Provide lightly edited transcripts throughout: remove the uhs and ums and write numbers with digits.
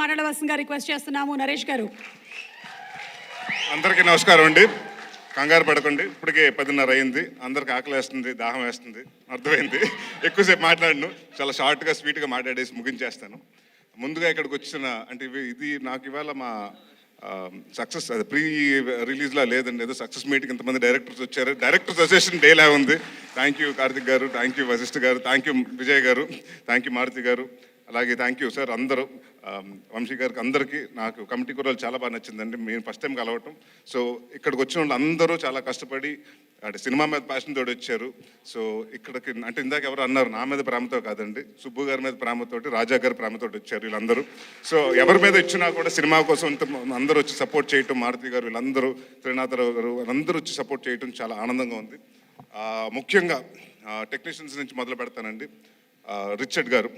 మాట్లాడవలసిందిగా రిక్వెస్ట్ చేస్తున్నాము. నరేష్ గారు. అందరికీ నమస్కారం అండి. కంగారు పడకండి, ఇప్పటికే 10:30 అయింది. అందరికి ఆకలి వేస్తుంది, దాహం వేస్తుంది, అర్థమైంది. ఎక్కువసేపు మాట్లాడను, చాలా షార్ట్గా స్వీట్గా మాట్లాడేసి ముగించేస్తాను. ముందుగా ఇక్కడికి వచ్చిన అంటే ఇది నాకు ఇవాళ మా సక్సెస్ అది ప్రీ రిలీజ్లా లేదండి, ఏదో సక్సెస్ మీటింగ్ ఇంతమంది డైరెక్టర్స్ వచ్చారు. డైరెక్టర్స్ అసోసియేషన్ డేలా ఉంది. థ్యాంక్ యూ కార్తిక్ గారు, థ్యాంక్ యూ వశిష్ఠ గారు, థ్యాంక్ యూ విజయ్ గారు, థ్యాంక్ యూ మారుతి గారు, అలాగే థ్యాంక్ యూ సార్ అందరూ, వంశీ గారికి, అందరికీ. నాకు కమిటీ కుర్రాలు చాలా బాగా నచ్చిందండి, మేము ఫస్ట్ టైం కలవటం. సో ఇక్కడికి వచ్చిన వాళ్ళు అందరూ చాలా కష్టపడి అంటే సినిమా మీద ప్యాషన్ తోటి వచ్చారు. సో ఇక్కడికి అంటే ఇందాక ఎవరు అన్నారు, నా మీద ప్రేమతో కాదండి, సుబ్బు గారి మీద ప్రేమతోటి, రాజా గారి ప్రేమతోటి వచ్చారు వీళ్ళందరూ. సో ఎవరి మీద ఇచ్చినా కూడా సినిమా కోసం ఇంత అందరూ వచ్చి సపోర్ట్ చేయటం, మారుతి గారు వీళ్ళందరూ, త్రినాథరావు గారు వాళ్ళందరూ వచ్చి సపోర్ట్ చేయటం చాలా ఆనందంగా ఉంది. ముఖ్యంగా టెక్నీషియన్స్ నుంచి మొదలు పెడతానండి. రిచర్డ్ గారు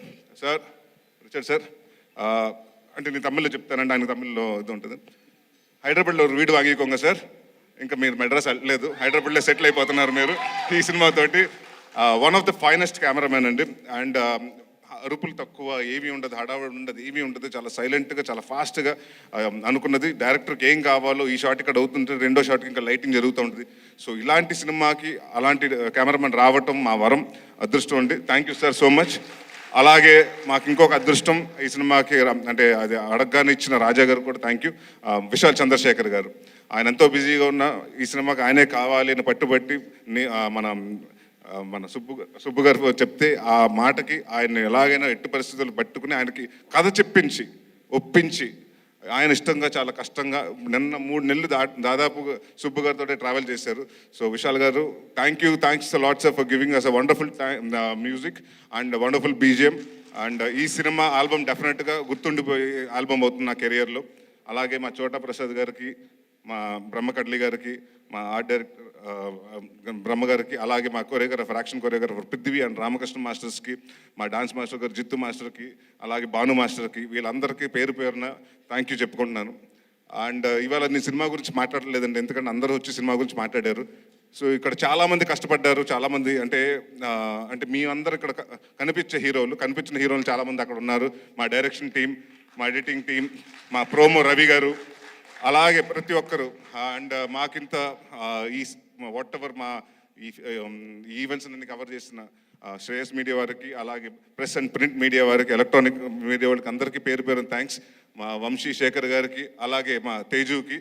సార్, రిచర్డ్ సార్ అంటే నేను తమిళ్లో చెప్తానండి, ఆయన తమిళ్లో ఇది ఉంటుంది. హైదరాబాద్లో వీడు వాగికోంగ సార్, ఇంకా మీరు మెడ్రాస్ వెళ్ళలేదు, హైదరాబాద్లో సెటిల్ అయిపోతున్నారు మీరు ఈ సినిమాతోటి. One of the finest cameraman అండి. అండ్ అరుపులు తక్కువ, ఏమీ ఉండదు, హడావుడి ఉండదు, ఏమీ ఉండదు, చాలా సైలెంట్గా చాలా ఫాస్ట్గా అనుకున్నది. డైరెక్టర్కి ఏం కావాలో ఈ షాట్ ఇక్కడ అవుతుంటే రెండో షాట్కి ఇంకా లైటింగ్ జరుగుతూ ఉంటుంది. సో ఇలాంటి సినిమాకి అలాంటి కెమెరామెన్ రావటం మా వరం, అదృష్టం అండి. Thank you sir so much. అలాగే మాకు ఇంకొక అదృష్టం ఈ సినిమాకి అంటే అది అడగగానే ఇచ్చిన రాజా గారు కూడా థ్యాంక్ యూ. విశాల్ చంద్రశేఖర్ గారు, ఆయన ఎంతో బిజీగా ఉన్న ఈ సినిమాకి ఆయనే కావాలి అని పట్టుబట్టి మన సుబ్బు గారు చెప్తే ఆ మాటకి ఆయన ఎలాగైనా ఎట్టి పరిస్థితులు పట్టుకుని ఆయనకి కథ చెప్పించి ఒప్పించి ఆయన ఇష్టంగా చాలా కష్టంగా నిన్న 3 నెలలు దాదాపుగా సుబ్బు గారితో ట్రావెల్ చేశారు. సో విశాల్ గారు thanks lots for giving us a wonderful music and wonderful BGM. And ఈ సినిమా ఆల్బమ్ డెఫినెట్గా గుర్తుండిపోయే ఆల్బమ్ అవుతుంది నా కెరియర్లో. అలాగే మా చోటా ప్రసాద్ గారికి, మా బ్రహ్మకడ్లి గారికి, మా ఆర్ట్ డైరెక్టర్ బ్రహ్మ గారికి, అలాగే మా choreographer, action choreographer Prithvi and Ramakrishna మాస్టర్స్కి, మా డాన్స్ మాస్టర్ గారు జిత్తు మాస్టర్కి, అలాగే భాను మాస్టర్కి, వీళ్ళందరికీ పేరు పేరున థ్యాంక్ యూ చెప్పుకుంటున్నాను. అండ్ ఇవాళ నేను సినిమా గురించి మాట్లాడలేదండి, ఎందుకంటే అందరూ వచ్చి సినిమా గురించి మాట్లాడారు. సో ఇక్కడ చాలామంది కష్టపడ్డారు, చాలామంది అంటే మీ అందరు ఇక్కడ కనిపించిన హీరోలు చాలామంది అక్కడ ఉన్నారు. మా డైరెక్షన్ టీం, మా ఎడిటింగ్ టీం, మా ప్రోమో రవి గారు, అలాగే ప్రతి ఒక్కరు. అండ్ మాకింత ఈ వాట్ ఎవర్ మా ఈ ఈవెంట్స్ అన్ని కవర్ చేసిన శ్రేయస్ మీడియా వారికి, అలాగే ప్రెస్ అండ్ ప్రింట్ మీడియా వారికి, ఎలక్ట్రానిక్ మీడియా వారికి అందరికీ పేరు పేరున థ్యాంక్స్. మా వంశీ శేఖర్ గారికి, అలాగే మా తేజుకి.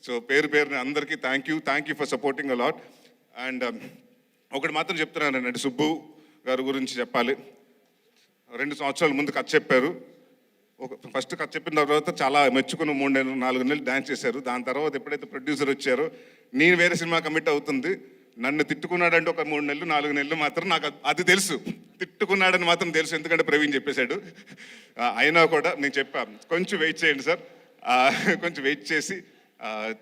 సో పేరు పేరున అందరికీ thank you for supporting a lot. And ఒకటి మాత్రం చెప్తున్నానండి, సుబ్బు గారి గురించి చెప్పాలి. 2 సంవత్సరాల ముందు కథ చెప్పారు. ఫస్ట్ కథ చెప్పిన తర్వాత చాలా మెచ్చుకుని 3 నెలలు 4 నెలలు డాన్స్ చేశారు. దాని తర్వాత ఎప్పుడైతే ప్రొడ్యూసర్ వచ్చారో నేను వేరే సినిమా కమిట్ అవుతుంది, నన్ను తిట్టుకున్నాడంటే ఒక 3 నెలలు 4 నెలలు మాత్రం నాకు అది తెలుసు, తిట్టుకున్నాడని మాత్రం తెలుసు, ఎందుకంటే ప్రవీణ్ చెప్పేశాడు. అయినా కూడా నేను చెప్పాను కొంచెం వెయిట్ చేయండి సార్, కొంచెం వెయిట్ చేసి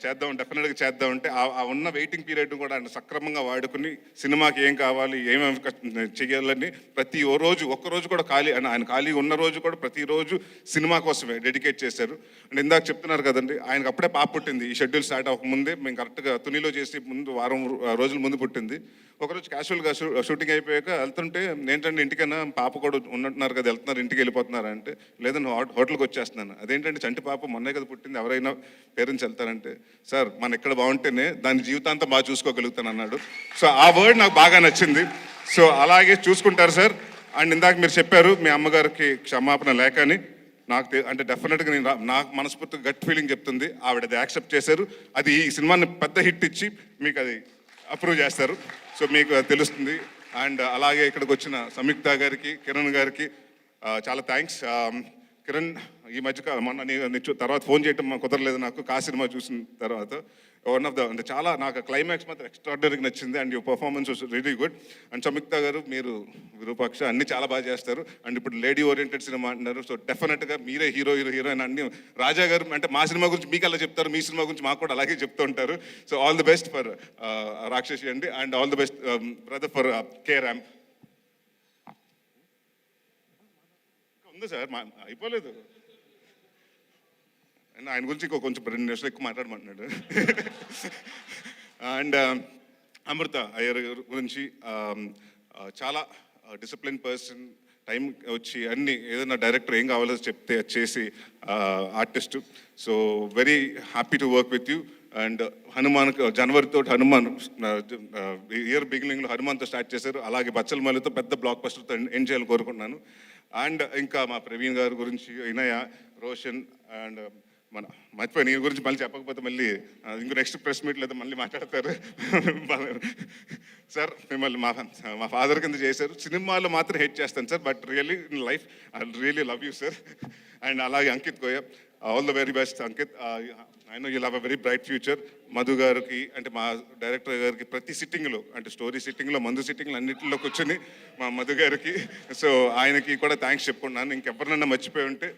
చేద్దాం, డెఫినెట్గా చేద్దామంటే ఆ ఉన్న వెయిటింగ్ పీరియడ్ కూడా ఆయన సక్రమంగా వాడుకుని సినిమాకి ఏం కావాలి, ఏమేమి చేయాలని ప్రతి ఒక్కరోజు కూడా ఆయన ఖాళీ ఉన్న రోజు కూడా ప్రతిరోజు సినిమా కోసమే డెడికేట్ చేశారు. అండ్ ఇందాక చెప్తున్నారు కదండి, ఆయనకు అప్పుడే పాప పుట్టింది. ఈ షెడ్యూల్ స్టార్ట్ అవ్వకముందే మేము కరెక్ట్గా తునిలో చేసి ముందు వారం రోజుల ముందు పుట్టింది. ఒకరోజు క్యాజువల్గా షూటింగ్ అయిపోయాక వెళ్తుంటే, ఏంటంటే ఇంటికైనా పాప కూడా ఉన్నట్టున్నారు కదా, వెళ్తున్నారు ఇంటికి వెళ్ళిపోతున్నారు అంటే, లేదని హోటల్కి వచ్చేస్తున్నాను. అదేంటంటే చంటి పాప మొన్నే కదా పుట్టింది, ఎవరైనా పేరెంట్స్ వెళ్తారంటే, సార్ మన ఇక్కడ బాగుంటేనే దాని జీవితాంతం బాగా చూసుకోగలుగుతాను అన్నాడు. సో ఆ వర్డ్ నాకు బాగా నచ్చింది. సో అలాగే చూసుకుంటారు సార్. అండ్ ఇందాక మీరు చెప్పారు మీ అమ్మగారికి క్షమాపణ లేక అని, నాకు అంటే డెఫినెట్గా నాకు మనస్ఫూర్తిగా గట్ ఫీలింగ్ చెప్తుంది, ఆవిడ అది యాక్సెప్ట్ చేశారు. అది ఈ సినిమాని పెద్ద హిట్ ఇచ్చి మీకు అది అప్రూవ్ చేస్తారు. సో మీకు తెలుస్తుంది. అండ్ అలాగే ఇక్కడికి వచ్చిన సంయుక్త గారికి, కిరణ్ గారికి చాలా థ్యాంక్స్. కిరణ్ ఈ మధ్య మొన్న తర్వాత ఫోన్ చేయటం కుదరలేదు నాకు, సినిమా చూసిన తర్వాత. వన్ ఆఫ్ ద అంటే చాలా నాకు క్లైమాక్స్ మాత్రం ఎక్స్ట్రాడినరీగా నచ్చింది. And your performance was really good. And Samyuktha గారు, మీరు విరూపాక్ష అన్ని చాలా బాగా చేస్తారు. అండ్ ఇప్పుడు లేడీ ఓరియంటెడ్ సినిమా అంటున్నారు. సో డెఫినెట్గా మీరే హీరోయిన్ అన్ని. రాజా గారు అంటే మా సినిమా గురించి మీకు అలా చెప్తారు, మీ సినిమా గురించి మాకు కూడా అలాగే చెప్తూ ఉంటారు. So all the best for రాక్షసి అండి. And all the best brother for K RAM. ఉంది సార్, అయిపోలేదు. ఆయన గురించి కొంచెం 2 నిమిషాలు ఎక్కువ మాట్లాడమంటున్నాడు. అండ్ అమృత అయ్యర్ గురించి చాలా డిసిప్లిన్ పర్సన్, టైం వచ్చి అన్ని ఏదైనా డైరెక్టర్ ఏం కావాలో చెప్తే అది చేసి artist. So very happy to work with you. And Hanuman జనవరితో హనుమాన్ ఇయర్ బిగినింగ్లో హనుమాన్తో స్టార్ట్ చేశారు, అలాగే బచ్చల మల్లితో పెద్ద బ్లాక్ బస్టర్తో ఎండ్ చేయాలని కోరుకుంటున్నాను. అండ్ ఇంకా మా ప్రవీణ్ గారి గురించి, వినయ, రోషన్ అండ్ మన మర్చిపోయి నీ గురించి మళ్ళీ చెప్పకపోతే మళ్ళీ ఇంకో నెక్స్ట్ ప్రెస్ మీట్ లేదా మళ్ళీ మాట్లాడతారు. సార్ మిమ్మల్ని మా ఫాదర్ కింద చేశారు, సినిమాలో మాత్రం హెట్ చేస్తాను sir, but really in life I really love you sir. And అలాగే Ankit Goya, all the very best Ankit. I know you have a very bright future. Madhu గారికి అంటే మా డైరెక్టర్ గారికి ప్రతి సిట్టింగ్లో అంటే స్టోరీ సిట్టింగ్లో, మందు సిట్టింగ్లో అన్నింటిలో కూర్చొని మా మధు గారికి, సో ఆయనకి కూడా థ్యాంక్స్ చెప్పుకున్నాను. ఇంకెవరినన్నా మర్చిపోయి ఉంటే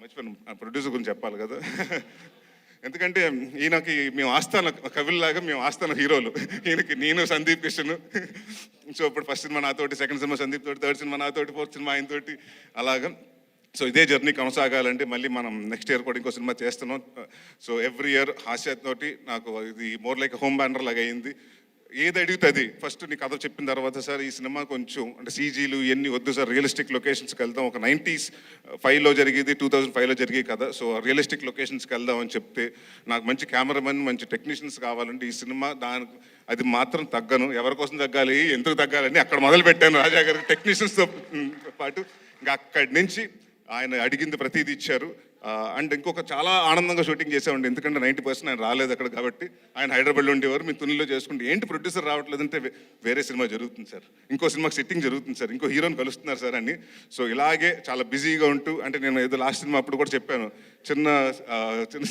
మర్చిపోయాను, ప్రొడ్యూసర్ గురించి చెప్పాలి కదా. ఎందుకంటే ఈయనకి మేము ఆస్థాన కవిల్లాగా, మేము ఆస్థాన హీరోలు. ఈయనకి నేను సందీప్ కిషన్. సో ఇప్పుడు ఫస్ట్ సినిమా నాతోటి, సెకండ్ సినిమా సందీప్ తోటి, థర్డ్ సినిమా నాతోటి, ఫోర్త్ సినిమా ఆయనతోటి, అలాగా. సో ఇదే జర్నీ కొనసాగాలంటే మళ్ళీ మనం నెక్స్ట్ ఇయర్ కూడా ఇంకో సినిమా చేస్తున్నాం. సో ఎవ్రీ ఇయర్ హాస్యతోటి నాకు ఇది మోర్ లైక్ హోమ్ బ్యానర్ లాగా అయింది. ఏది అడుగుతుంది ఫస్ట్ నీ కథ చెప్పిన తర్వాత, సార్ ఈ సినిమా కొంచెం అంటే సీజీలు ఇవన్నీ వద్దు సార్, రియలిస్టిక్ లొకేషన్స్కి వెళ్దాం, ఒక 95లో జరిగేది 2005లో జరిగే కదా, సో రియలిస్టిక్ లొకేషన్స్కి వెళ్దాం అని చెప్తే, నాకు మంచి కెమెరామెన్, మంచి టెక్నీషియన్స్ కావాలంటే ఈ సినిమా దానికి అది మాత్రం తగ్గను. ఎవరి కోసం తగ్గాలి, ఎందుకు తగ్గాలని అక్కడ మొదలు పెట్టాను రాజా గారికి టెక్నీషియన్స్తో పాటు. ఇంకా అక్కడి నుంచి ఆయన అడిగింది ప్రతిదీ ఇచ్చారు. అండ్ ఇంకొక చాలా ఆనందంగా షూటింగ్ చేసామండి, ఎందుకంటే 90% ఆయన రాలేదు అక్కడ కాబట్టి. ఆయన హైదరాబాద్లో ఉండేవారు, మీ తునిలో చేసుకుంటే ఏంటి ప్రొడ్యూసర్ రావట్లేదంటే వేరే సినిమా జరుగుతుంది సార్, ఇంకో సినిమాకి సిట్టింగ్ జరుగుతుంది సార్, ఇంకో హీరోని కలుస్తున్నారు సార్ అని. సో ఇలాగే చాలా బిజీగా ఉంటూ, అంటే నేను ఏదో లాస్ట్ సినిమా అప్పుడు కూడా చెప్పాను, చిన్న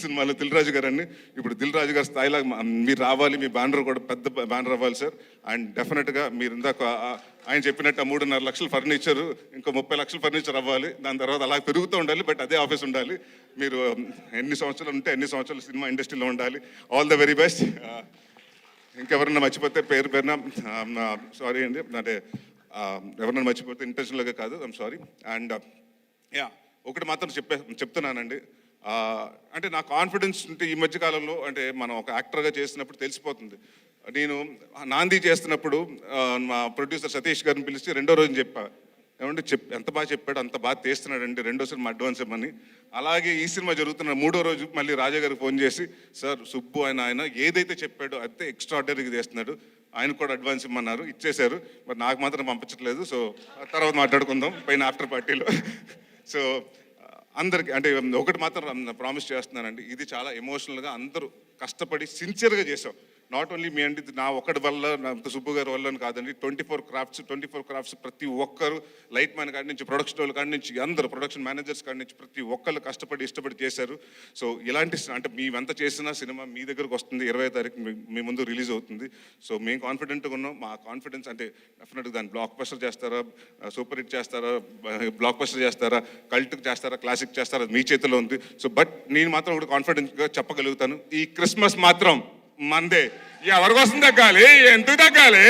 సినిమాలో దిల్ రాజు గారు అని, ఇప్పుడు దిల్ రాజు గారి స్థాయిలో మీరు రావాలి, మీ బ్యానర్ కూడా పెద్ద బ్యానర్ అవ్వాలి సార్. అండ్ డెఫినెట్గా మీరు ఇందాక ఆయన చెప్పినట్టు 3.5 లక్షల ఫర్నిచర్, ఇంకో 30 లక్షల ఫర్నిచర్ అవ్వాలి, దాని తర్వాత అలా పెరుగుతూ ఉండాలి, బట్ అదే ఆఫీస్ ఉండాలి. మీరు ఎన్ని సంవత్సరాలు ఉంటే ఎన్ని సంవత్సరాలు సినిమా ఇండస్ట్రీలో ఉండాలి. All the very best. ఇంకెవరన్నా మర్చిపోతే పేరున సారీ అండి, అంటే ఎవరన్నా మర్చిపోతే ఇంటెన్షనల్గా కాదు, ఐమ్ సారీ. అండ్ యా ఒకటి మాత్రం చెప్తున్నానండి, అంటే నా కాన్ఫిడెన్స్ ఉంటే ఈ మధ్యకాలంలో, అంటే మనం ఒక యాక్టర్గా చేసినప్పుడు తెలిసిపోతుంది. నేను నాంది చేస్తున్నప్పుడు మా ప్రొడ్యూసర్ సతీష్ గారిని పిలిచి రెండో రోజు చెప్పా, ఏమంటే ఎంత బాగా చెప్పాడు, అంత బాగా తీస్తున్నాడండి, రెండో సినిమా అడ్వాన్స్ ఇవ్వమని. అలాగే ఈ సినిమా జరుగుతున్న 3వ రోజు మళ్ళీ రాజా గారికి ఫోన్ చేసి, సార్ సుబ్బు ఆయన ఏదైతే చెప్పాడో అదే ఎక్స్ట్రాడినరీగా చేస్తున్నాడు, ఆయన కూడా అడ్వాన్స్ ఇమ్మన్నారు, ఇచ్చేశారు. మరి నాకు మాత్రం పంపించట్లేదు. సో తర్వాత మాట్లాడుకుందాం పైన ఆఫ్టర్ పార్టీలో. సో అందరికి అంటే ఒకటి మాత్రం ప్రామిస్ చేస్తున్నానండి, ఇది చాలా ఎమోషనల్గా అందరూ కష్టపడి సిన్సియర్గా చేసాం. నాట్ ఓన్లీ మీ అంటే నా ఒక్కడి వల్ల, నా సుబ్బు గారి వల్ల కాదండి, 24 క్రాఫ్ట్స్ ప్రతి ఒక్కరు, లైట్ మ్యాన్ కాడి నుంచి, ప్రొడక్షన్ వాళ్ళ కాడి నుంచి, అందరూ ప్రొడక్షన్ మేనేజర్స్ కాడి నుంచి ప్రతి ఒక్కళ్ళు కష్టపడి ఇష్టపడి చేశారు. సో ఇలాంటి అంటే మేమెంత చేసినా సినిమా మీ దగ్గరకు వస్తుంది, 20వ తారీఖు మీ ముందు రిలీజ్ అవుతుంది. సో మేము కాన్ఫిడెంట్గా ఉన్నాం. మా కాన్ఫిడెన్స్ అంటే డెఫినెట్గా దాన్ని బ్లాక్ బస్టర్ చేస్తారా, సూపర్ హిట్ చేస్తారా, బ్లాక్ బస్టర్ చేస్తారా, కల్ట్ చేస్తారా, క్లాసిక్ చేస్తారా, అది మీ చేతిలో ఉంది. సో బట్ నేను మాత్రం ఒకటి కాన్ఫిడెంట్గా చెప్పగలుగుతాను, ఈ క్రిస్మస్ మాత్రం మందే. ఎవరి కోసం తగ్గాలి, ఎందుకు తగ్గాలి?